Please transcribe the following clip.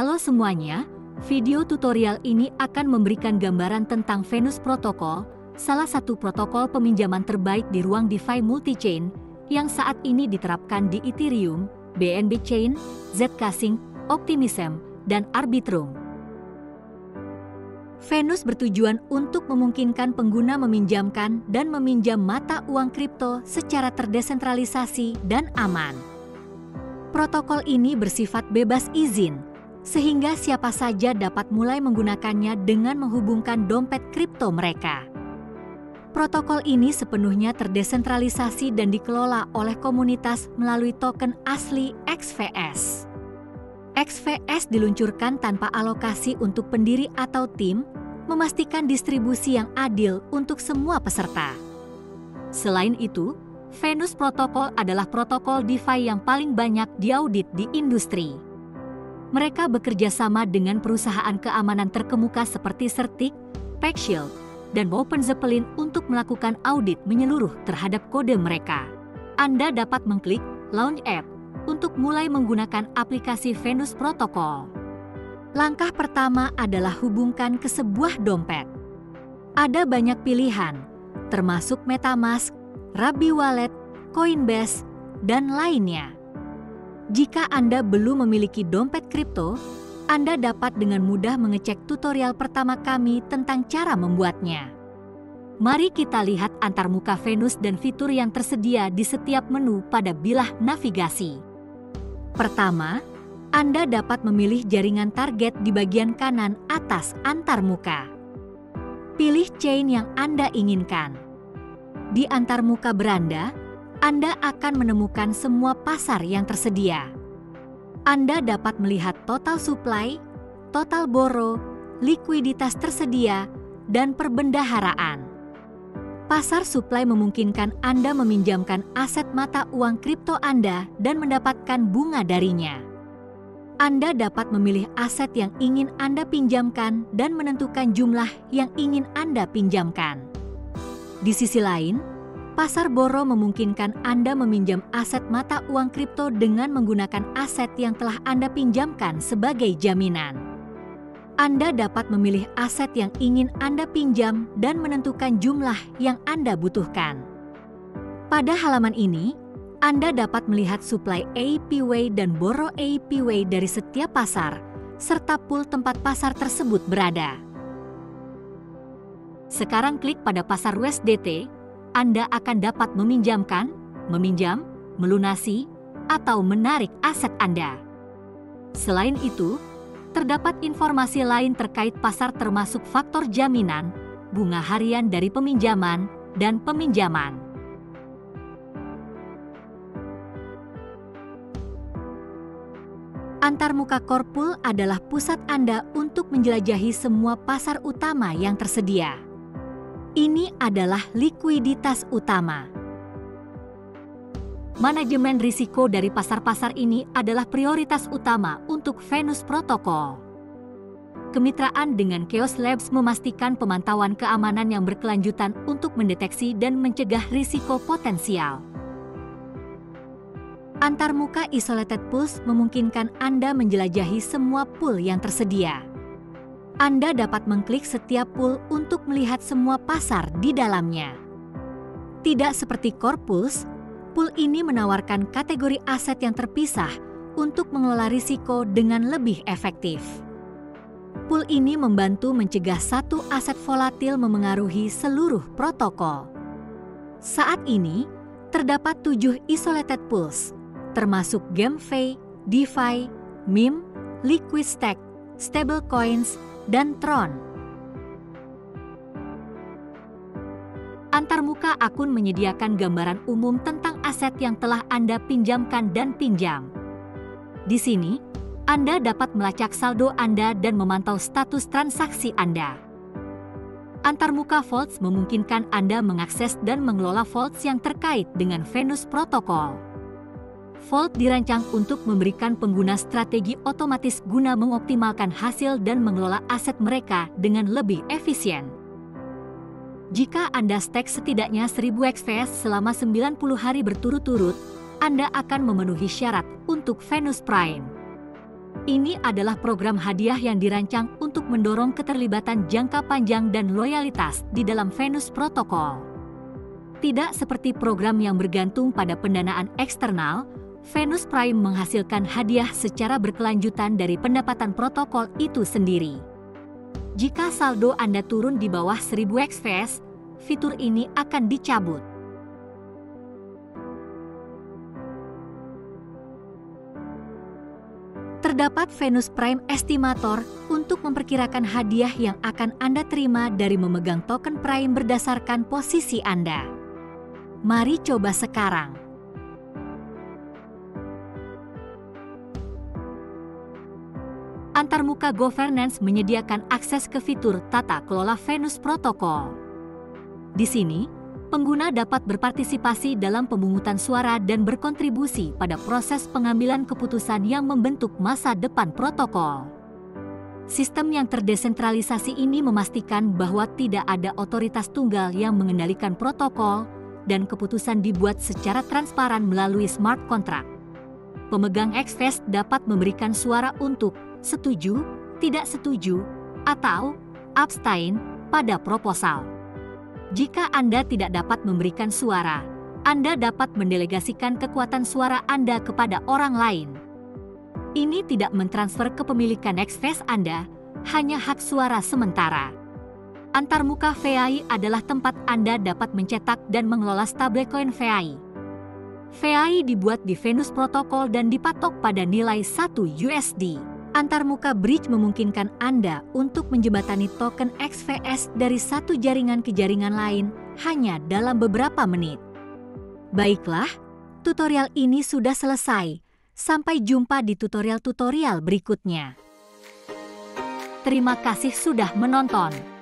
Halo semuanya, video tutorial ini akan memberikan gambaran tentang Venus Protocol, salah satu protokol peminjaman terbaik di ruang DeFi multi-chain yang saat ini diterapkan di Ethereum, BNB Chain, Zcash, Optimism, dan Arbitrum. Venus bertujuan untuk memungkinkan pengguna meminjamkan dan meminjam mata uang kripto secara terdesentralisasi dan aman. Protokol ini bersifat bebas izin, sehingga siapa saja dapat mulai menggunakannya dengan menghubungkan dompet kripto mereka. Protokol ini sepenuhnya terdesentralisasi dan dikelola oleh komunitas melalui token asli XVS. XVS diluncurkan tanpa alokasi untuk pendiri atau tim, memastikan distribusi yang adil untuk semua peserta. Selain itu, Venus Protocol adalah protokol DeFi yang paling banyak diaudit di industri. Mereka bekerja sama dengan perusahaan keamanan terkemuka seperti Certik, PeckShield, dan OpenZeppelin untuk melakukan audit menyeluruh terhadap kode mereka. Anda dapat mengklik Launch App untuk mulai menggunakan aplikasi Venus Protocol. Langkah pertama adalah hubungkan ke sebuah dompet. Ada banyak pilihan, termasuk MetaMask, Rabby Wallet, Coinbase, dan lainnya. Jika Anda belum memiliki dompet kripto, Anda dapat dengan mudah mengecek tutorial pertama kami tentang cara membuatnya. Mari kita lihat antarmuka Venus dan fitur yang tersedia di setiap menu pada bilah navigasi. Pertama, Anda dapat memilih jaringan target di bagian kanan atas antarmuka. Pilih chain yang Anda inginkan. Di antarmuka beranda, Anda akan menemukan semua pasar yang tersedia. Anda dapat melihat total supply, total borrow, likuiditas tersedia, dan perbendaharaan. Pasar supply memungkinkan Anda meminjamkan aset mata uang kripto Anda dan mendapatkan bunga darinya. Anda dapat memilih aset yang ingin Anda pinjamkan dan menentukan jumlah yang ingin Anda pinjamkan. Di sisi lain, pasar borrow memungkinkan Anda meminjam aset mata uang kripto dengan menggunakan aset yang telah Anda pinjamkan sebagai jaminan. Anda dapat memilih aset yang ingin Anda pinjam dan menentukan jumlah yang Anda butuhkan. Pada halaman ini, Anda dapat melihat supply APY dan borrow APY dari setiap pasar, serta pool tempat pasar tersebut berada. Sekarang klik pada pasar USDT, Anda akan dapat meminjamkan, meminjam, melunasi, atau menarik aset Anda. Selain itu, terdapat informasi lain terkait pasar termasuk faktor jaminan, bunga harian dari peminjaman, dan peminjaman. Antarmuka Core Pool adalah pusat Anda untuk menjelajahi semua pasar utama yang tersedia. Ini adalah likuiditas utama. Manajemen risiko dari pasar-pasar ini adalah prioritas utama untuk Venus Protocol. Kemitraan dengan Chaos Labs memastikan pemantauan keamanan yang berkelanjutan untuk mendeteksi dan mencegah risiko potensial. Antarmuka Isolated Pools memungkinkan Anda menjelajahi semua pool yang tersedia. Anda dapat mengklik setiap pool untuk melihat semua pasar di dalamnya. Tidak seperti Core Pools, pool ini menawarkan kategori aset yang terpisah untuk mengelola risiko dengan lebih efektif. Pool ini membantu mencegah satu aset volatil memengaruhi seluruh protokol. Saat ini, terdapat 7 isolated pools, termasuk GameFi, DeFi, Meme, Liquid Stack, Stablecoins, dan Tron. Antarmuka akun menyediakan gambaran umum tentang aset yang telah Anda pinjamkan dan pinjam. Di sini, Anda dapat melacak saldo Anda dan memantau status transaksi Anda. Antarmuka Vaults memungkinkan Anda mengakses dan mengelola vaults yang terkait dengan Venus Protocol. Vault dirancang untuk memberikan pengguna strategi otomatis guna mengoptimalkan hasil dan mengelola aset mereka dengan lebih efisien. Jika Anda stake setidaknya 1000 XVS selama 90 hari berturut-turut, Anda akan memenuhi syarat untuk Venus Prime. Ini adalah program hadiah yang dirancang untuk mendorong keterlibatan jangka panjang dan loyalitas di dalam Venus Protocol. Tidak seperti program yang bergantung pada pendanaan eksternal, Venus Prime menghasilkan hadiah secara berkelanjutan dari pendapatan protokol itu sendiri. Jika saldo Anda turun di bawah 1000 XVS, fitur ini akan dicabut. Terdapat Venus Prime Estimator untuk memperkirakan hadiah yang akan Anda terima dari memegang token Prime berdasarkan posisi Anda. Mari coba sekarang. Antarmuka Governance menyediakan akses ke fitur tata kelola Venus Protocol. Di sini, pengguna dapat berpartisipasi dalam pemungutan suara dan berkontribusi pada proses pengambilan keputusan yang membentuk masa depan protokol. Sistem yang terdesentralisasi ini memastikan bahwa tidak ada otoritas tunggal yang mengendalikan protokol dan keputusan dibuat secara transparan melalui smart contract. Pemegang XVest dapat memberikan suara untuk setuju, tidak setuju, atau abstain pada proposal. Jika Anda tidak dapat memberikan suara, Anda dapat mendelegasikan kekuatan suara Anda kepada orang lain. Ini tidak mentransfer kepemilikan XVest Anda, hanya hak suara sementara. Antarmuka VAI adalah tempat Anda dapat mencetak dan mengelola stablecoin VAI. VAI dibuat di Venus Protocol dan dipatok pada nilai 1 USD. Antarmuka Bridge memungkinkan Anda untuk menjembatani token XVS dari satu jaringan ke jaringan lain hanya dalam beberapa menit. Baiklah, tutorial ini sudah selesai. Sampai jumpa di tutorial-tutorial berikutnya. Terima kasih sudah menonton.